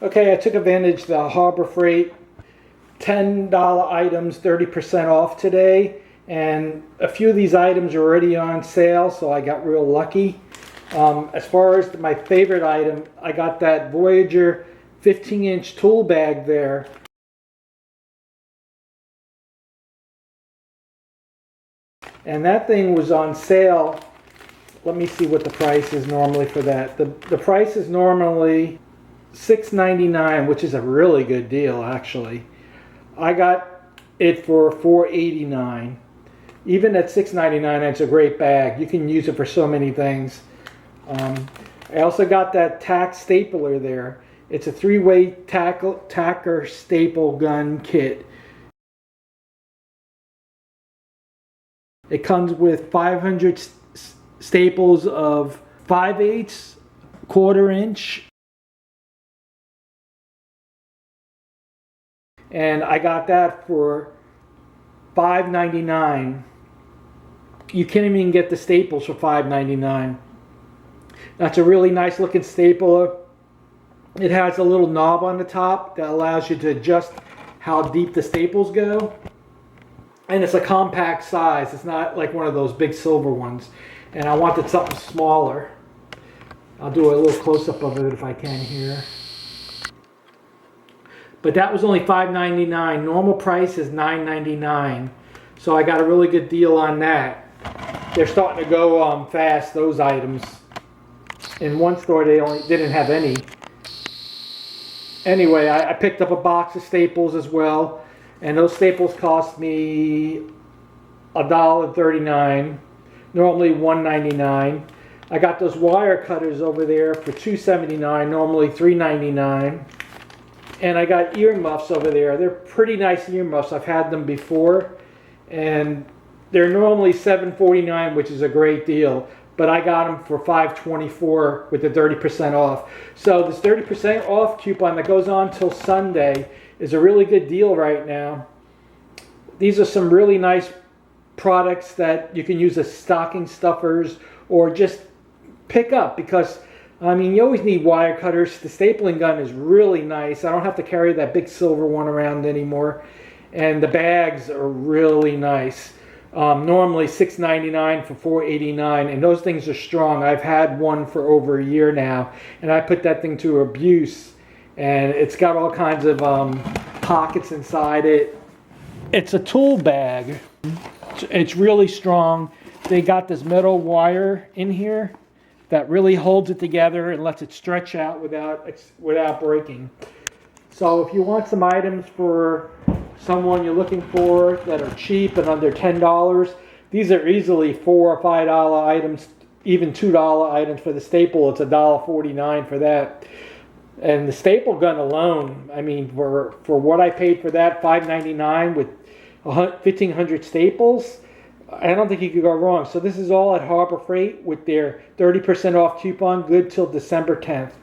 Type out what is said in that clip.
Okay, I took advantage of the Harbor Freight $10 items, 30% off today. And a few of these items are already on sale, so I got real lucky. As far as my favorite item, I got that Voyager 15-inch tool bag there. And that thing was on sale. Let me see what the price is normally for that. The price is normally $6.99, which is a really good deal actually. I got it for $4.89. Even at $6.99, it's a great bag. You can use it for so many things. I also got that tack stapler there. It's a 3-way Tacker staple gun kit. It comes with 500 staples of 5/8, 1/4 inch. And I got that for $5.99. You can't even get the staples for $5.99. That's a really nice looking stapler. It has a little knob on the top that allows you to adjust how deep the staples go. And it's a compact size. It's not like one of those big silver ones. And I wanted something smaller. I'll do a little close-up of it if I can here. But that was only $5.99. Normal price is $9.99. So I got a really good deal on that. They're starting to go fast, those items. In one store they didn't have any. Anyway, I picked up a box of staples as well. And those staples cost me $1.39. Normally $1.99. I got those wire cutters over there for $2.79. Normally $3.99. And I got ear muffs over there. They're pretty nice ear muffs. I've had them before. And they're normally $7.49, which is a great deal. But I got them for $5.24 with the 30% off. So this 30% off coupon that goes on till Sunday is a really good deal right now. These are some really nice products that you can use as stocking stuffers or just pick up because, I mean, you always need wire cutters. The stapling gun is really nice. I don't have to carry that big silver one around anymore. And the bags are really nice. Normally $6.99 for $4.89, and those things are strong. I've had one for over a year now, and I put that thing to abuse, and it's got all kinds of pockets inside it. It's a tool bag. It's really strong. They got this metal wire in here that really holds it together and lets it stretch out without breaking. So if you want some items for someone you're looking for that are cheap and under $10, these are easily $4 or $5 items, even $2 items for the staple. It's $1.49 for that. And the staple gun alone, I mean, for what I paid for that, $5.99 with 1,500 staples, I don't think you could go wrong. So this is all at Harbor Freight with their 30% off coupon, good till December 10th.